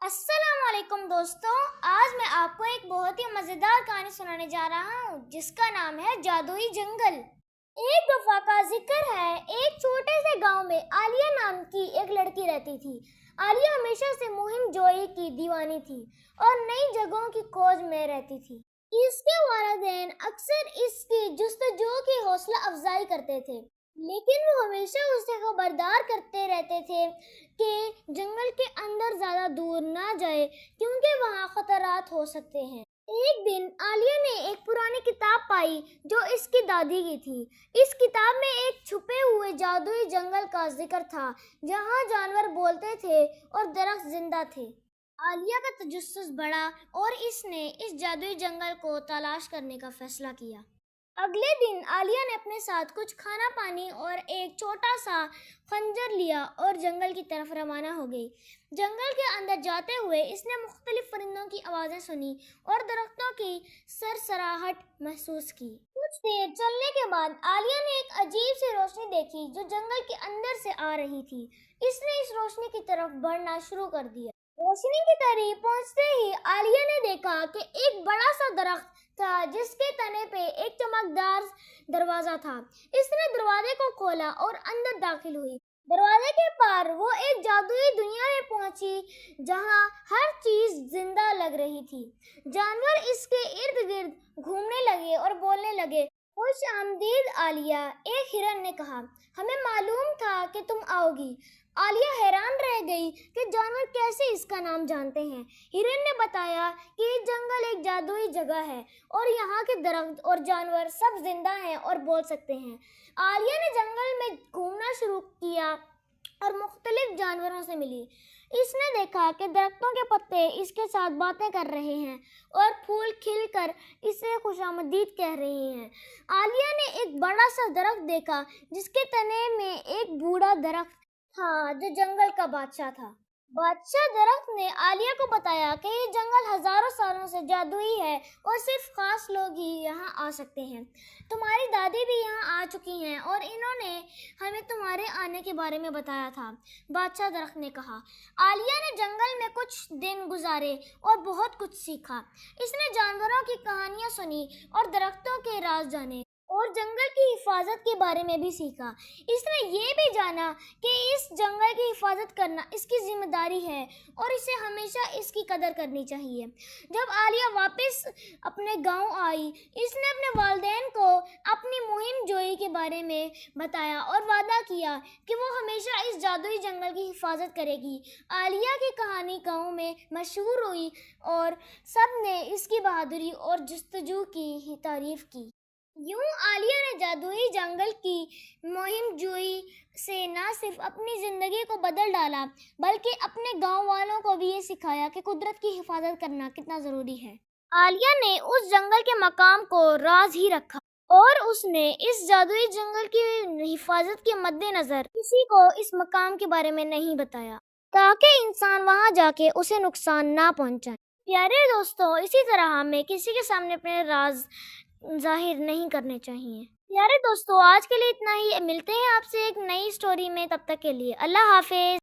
अस्सलाम वालेकुम दोस्तों, आज मैं आपको एक बहुत ही मज़ेदार कहानी सुनाने जा रहा हूँ जिसका नाम है जादुई जंगल। एक दफा का जिक्र है, एक छोटे से गांव में आलिया नाम की एक लड़की रहती थी। आलिया हमेशा से मुहिम जोई की दीवानी थी और नई जगहों की खोज में रहती थी। इसके वालिदैन अक्सर इसकी जुस्तजू की हौसला अफजाई करते थे, लेकिन वो हमेशा उसे खबरदार करते रहते थे कि जंगल के अंदर ज्यादा दूर ना जाए क्योंकि वहाँ खतरात हो सकते हैं। एक दिन आलिया ने एक पुरानी किताब पाई जो इसकी दादी की थी। इस किताब में एक छुपे हुए जादुई जंगल का जिक्र था जहाँ जानवर बोलते थे और दरख्त जिंदा थे। आलिया का तजस्सुस बढ़ा और इसने इस जादुई जंगल को तलाश करने का फैसला किया। अगले दिन आलिया ने अपने साथ कुछ खाना पानी और एक छोटा सा खंजर लिया और जंगल की तरफ रवाना हो गई। जंगल के अंदर जाते हुए इसने मुख्तलिफ परिंदों की आवाज़ें सुनी और दरख्तों की सरसराहट महसूस की। कुछ देर चलने के बाद आलिया ने एक अजीब सी रोशनी देखी जो जंगल के अंदर से आ रही थी। इसने इस रोशनी की तरफ बढ़ना शुरू कर दिया। रोशनी के करीब पहुंचते ही आलिया ने देखा कि एक बड़ा सा दरख्त था जिसके तने पे एक चमकदार दरवाजा था। इसने दरवाजे को खोला और अंदर दाखिल हुई। दरवाजे के पार वो एक जादुई दुनिया में पहुंची जहां हर चीज जिंदा लग रही थी। जानवर इसके इर्द गिर्द घूमने लगे और बोलने लगे। खुश आमदीद आलिया, एक हिरन ने कहा, हमें मालूम था कि तुम आओगी। आलिया हैरान रह गई कि जानवर कैसे इसका नाम जानते हैं। हिरन ने बताया कि ये जंगल एक जादुई जगह है और यहाँ के दरख्त और जानवर सब जिंदा हैं और बोल सकते हैं। आलिया ने जंगल में घूमना शुरू किया और मुख्तलिफ जानवरों से मिली। इसने देखा कि दरख्तों के पत्ते इसके साथ बातें कर रहे हैं और फूल खिलकर इसे खुशामदीद कह रहे हैं। आलिया ने एक बड़ा सा दरख्त देखा जिसके तने में एक बूढ़ा दरख्त था जो जंगल का बादशाह था। बादशाह दरख्त ने आलिया को बताया कि ये जंगल हजारों सालों से जादुई है और सिर्फ खास लोग ही यहाँ आ सकते हैं। तुम्हारी दादी भी यहाँ आ चुकी हैं और इन्होंने हमें तुम्हारे आने के बारे में बताया था, बादशाह दरख्त ने कहा। आलिया ने जंगल में कुछ दिन गुजारे और बहुत कुछ सीखा। इसने जानवरों की कहानियाँ सुनी और दरख्तों के राज जाने और जंगल की हिफाजत के बारे में भी सीखा। इसने ये भी जाना कि इस जंगल की हिफाजत करना इसकी जिम्मेदारी है और इसे हमेशा इसकी कदर करनी चाहिए। जब आलिया वापस अपने गांव आई, इसने अपने वालिदैन को अपनी मुहिम जोई के बारे में बताया और वादा किया कि वो हमेशा इस जादुई जंगल की हिफाजत करेगी। आलिया की कहानी गाँव में मशहूर हुई और सब ने इसकी बहादुरी और जस्तजू की तारीफ की। यूं आलिया ने जादुई जंगल की मुहिम जोई से न सिर्फ अपनी ज़िंदगी को बदल डाला बल्कि अपने गांव वालों को भी ये सिखाया कि कुदरत की हिफाजत करना कितना ज़रूरी है। आलिया ने उस जंगल के मकाम को राज ही रखा और उसने इस जादुई जंगल की हिफाजत के मद्देनज़र किसी को इस मकाम के बारे में नहीं बताया ताकि इंसान वहां जाके उसे नुकसान ना पहुंचाए। प्यारे दोस्तों, इसी तरह हमें किसी के सामने अपने राज जाहिर नहीं करने चाहिए। प्यारे दोस्तों, आज के लिए इतना ही। मिलते हैं आपसे एक नई स्टोरी में, तब तक के लिए अल्लाह हाफिज।